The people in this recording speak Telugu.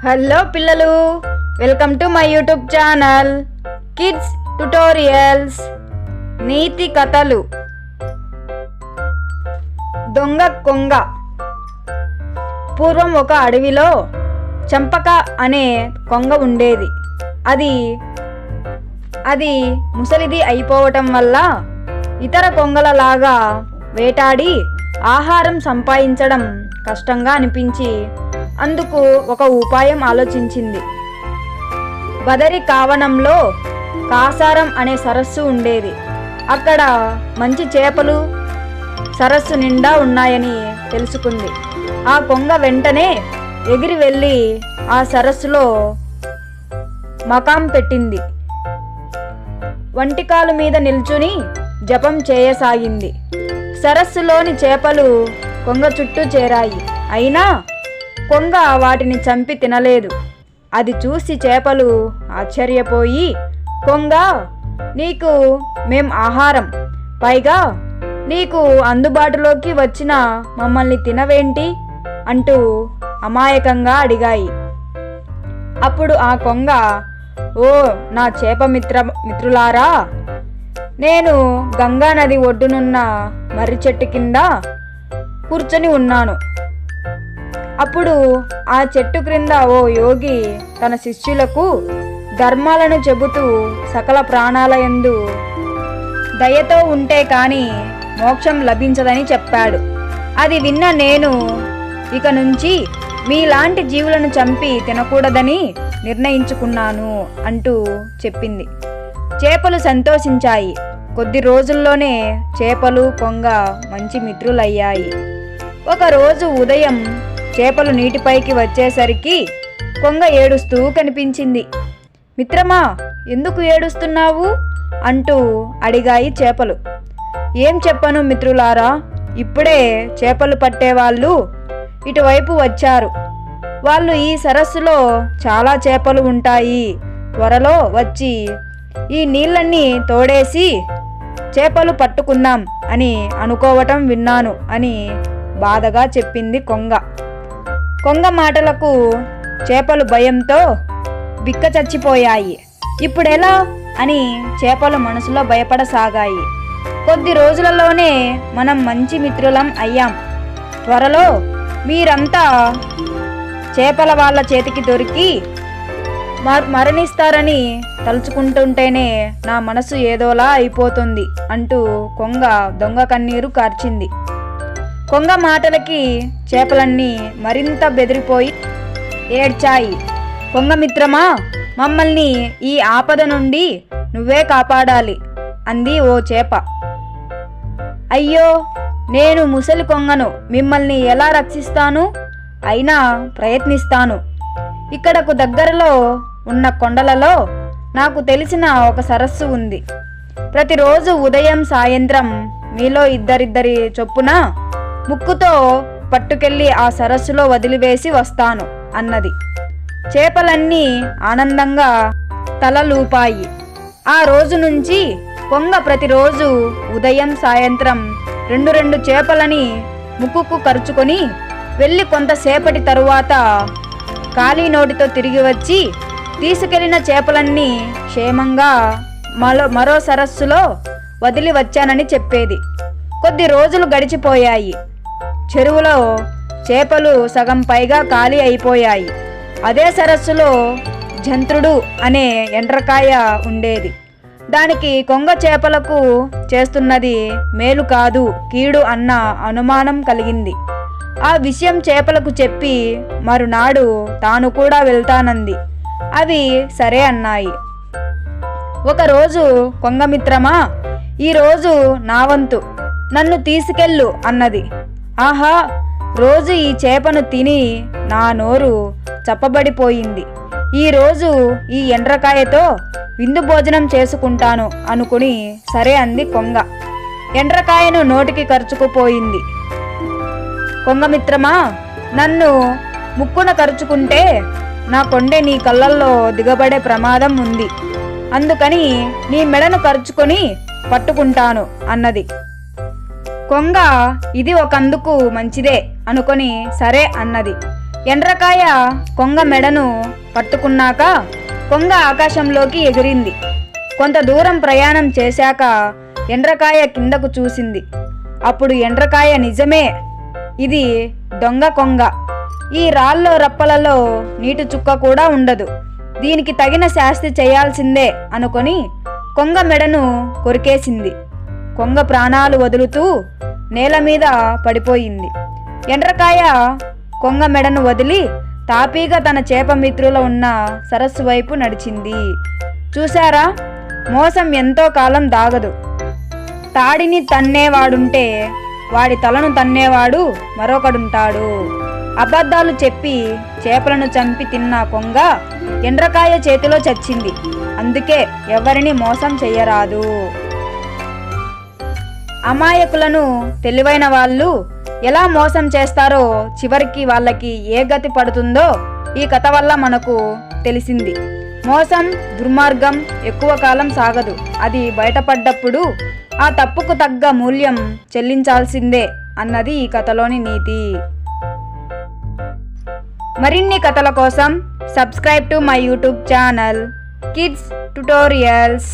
హలో పిల్లలు, welcome to my YouTube channel kids tutorials. నీతి కథలు. దొంగ కొంగ. పూర్వం ఒక అడవిలో చంపక అనే కొంగ ఉండేది. అది ముసలిది అయిపోవటం వల్ల ఇతర కొంగలలాగా వేటాడి ఆహారం సంపాదించడం కష్టంగా అనిపించి అందుకు ఒక ఉపాయం ఆలోచించింది. బదరి కావనంలో కాసారం అనే సరస్సు ఉండేది. అక్కడ మంచి చేపలు సరస్సు నిండా ఉన్నాయని తెలుసుకుంది. ఆ కొంగ వెంటనే ఎగిరి వెళ్ళి ఆ సరస్సులో మకాం పెట్టింది. వంటికాలు మీద నిల్చుని జపం చేయసాగింది. సరస్సులోని చేపలు కొంగ చుట్టూ చేరాయి. అయినా కొంగ వాటిని చంపి తినలేదు. అది చూసి చేపలు ఆశ్చర్యపోయి, కొంగ, నీకు మేం ఆహారం, పైగా నీకు అందుబాటులోకి వచ్చిన మమ్మల్ని తినవేంటి అంటూ అమాయకంగా అడిగాయి. అప్పుడు ఆ కొంగ, ఓ నా చేప మిత్రులారా, నేను గంగా నది ఒడ్డునున్న మర్రి చెట్టు కింద కూర్చొని ఉన్నాను. అప్పుడు ఆ చెట్టు క్రింద ఓ యోగి తన శిష్యులకు ధర్మాలను చెబుతూ సకల ప్రాణాల యందు దయతో ఉంటే కాని మోక్షం లభించదని చెప్పాడు. అది విన్న నేను ఇక నుంచి మీలాంటి జీవులను చంపి తినకూడదని నిర్ణయించుకున్నాను అంటూ చెప్పింది. చేపలు సంతోషించాయి. కొద్ది రోజుల్లోనే చేపలు కొంగ మంచి మిత్రులయ్యాయి. ఒకరోజు ఉదయం చేపలు నీటిపైకి వచ్చేసరికి కొంగ ఏడుస్తూ కనిపించింది. మిత్రమా, ఎందుకు ఏడుస్తున్నావు అంటూ అడిగాయి చేపలు. ఏం చెప్పను మిత్రులారా, ఇప్పుడే చేపలు పట్టేవాళ్ళు ఇటువైపు వచ్చారు. వాళ్ళు ఈ సరస్సులో చాలా చేపలు ఉంటాయి, త్వరలో వచ్చి ఈ నీళ్ళన్నీ తోడేసి చేపలు పట్టుకుందాం అని అనుకోవటం విన్నాను అని బాధగా చెప్పింది కొంగ. కొంగ మాటలకు చేపలు భయంతో బిక్క చచ్చిపోయాయి. ఇప్పుడెలా అని చేపలు మనసులో భయపడసాగాయి. కొద్ది రోజులలోనే మనం మంచి మిత్రులం అయ్యాం. త్వరలో మీరంతా చేపల వాళ్ళ చేతికి దొరికి మరణిస్తారని తలుచుకుంటుంటేనే నా మనసు ఏదోలా అయిపోతుంది అంటూ కొంగ దొంగ కన్నీరు కార్చింది. కొంగ మాటలకి చేపలన్నీ మరింత బెదిరిపోయి ఏడ్చాయి. కొంగ మిత్రమా, మమ్మల్ని ఈ ఆపద నుండి నువ్వే కాపాడాలి అంది ఓ చేప. అయ్యో, నేను ముసలి కొంగను, మిమ్మల్ని ఎలా రక్షిస్తాను? అయినా ప్రయత్నిస్తాను. ఇక్కడకు దగ్గరలో ఉన్న కొండలలో నాకు తెలిసిన ఒక సరస్సు ఉంది. ప్రతిరోజు ఉదయం సాయంత్రం మీలో ఇద్దరిద్దరి చొప్పున ముక్కుతో పట్టుకెళ్ళి ఆ సరస్సులో వదిలివేసి వస్తాను అన్నది. చేపలన్నీ ఆనందంగా తలలూపాయి. ఆ రోజు నుంచి కొంగ ప్రతిరోజు ఉదయం సాయంత్రం రెండు చేపలని ముక్కుకు కరుచుకొని వెళ్ళి కొంతసేపటి తరువాత ఖాళీ నోటితో తిరిగి వచ్చి తీసుకెళ్లిన చేపలన్నీ క్షేమంగా మరో సరస్సులో వదిలి వచ్చానని చెప్పేది. కొద్ది రోజులు గడిచిపోయాయి. చెరువులో చేపలు సగం పైగా ఖాళీ అయిపోయాయి. అదే సరస్సులో జంత్రుడు అనే ఎండ్రకాయ ఉండేది. దానికి కొంగ చేపలకు చేస్తున్నది మేలు కాదు, కీడు అన్న అనుమానం కలిగింది. ఆ విషయం చేపలకు చెప్పి మరునాడు తాను కూడా వెళ్తానంది. అవి సరే అన్నాయి. ఒకరోజు కొంగ మిత్రమా, ఈరోజు నా వంతు, నన్ను తీసుకెళ్ళు అన్నది. ఆహా, రోజు ఈ చేపను తిని నా నోరు చప్పబడిపోయింది. ఈరోజు ఈ ఎండ్రకాయతో విందు భోజనం చేసుకుంటాను అనుకుని సరే అంది కొంగ. ఎండ్రకాయను నోటికి కరుచుకుపోయింది. కొంగ మిత్రమా, నన్ను ముక్కున కరుచుకుంటే నా కొండె నీ కళ్ళల్లో దిగబడే ప్రమాదం ఉంది. అందుకని నీ మెడను కరుచుకొని పట్టుకుంటాను అన్నది. కొంగ ఇది ఒకందుకు మంచిదే అనుకొని సరే అన్నది. ఎండ్రకాయ కొంగ మెడను పట్టుకున్నాక కొంగ ఆకాశంలోకి ఎగిరింది. కొంత దూరం ప్రయాణం చేశాక ఎండ్రకాయ కిందకు చూసింది. అప్పుడు ఎండ్రకాయ నిజమే, ఇది దొంగ కొంగ. ఈ రాళ్ళో రప్పలలో నీటి చుక్క కూడా ఉండదు. దీనికి తగిన శాస్తి చేయాల్సిందే అనుకొని కొంగ మెడను కొరికేసింది. కొంగ ప్రాణాలు వదులుతూ నేల మీద పడిపోయింది. ఎండ్రకాయ కొంగ మెడను వదిలి తాపీగా తన చేప మిత్రుల ఉన్న సరస్సు వైపు నడిచింది. చూశారా, మోసం ఎంతో కాలం దాగదు. తాడిని తన్నేవాడుంటే వాడి తలను తన్నేవాడు మరొకడుంటాడు. అబద్ధాలు చెప్పి చేపలను చంపి తిన్న కొంగ ఎండ్రకాయ చేతిలో చచ్చింది. అందుకే ఎవరిని మోసం చెయ్యరాదు. అమాయకులను తెలివైన వాళ్ళు ఎలా మోసం చేస్తారో చివరికి వాళ్ళకి ఏ గతి పడుతుందో ఈ కథ వల్ల మనకు తెలిసింది. మోసం, దుర్మార్గం ఎక్కువ కాలం సాగదు. అది బయటపడ్డప్పుడు ఆ తప్పుకు తగ్గ మూల్యం చెల్లించాల్సిందే అన్నది ఈ కథలోని నీతి. మరిన్ని కథల కోసం subscribe to my YouTube channel kids tutorials.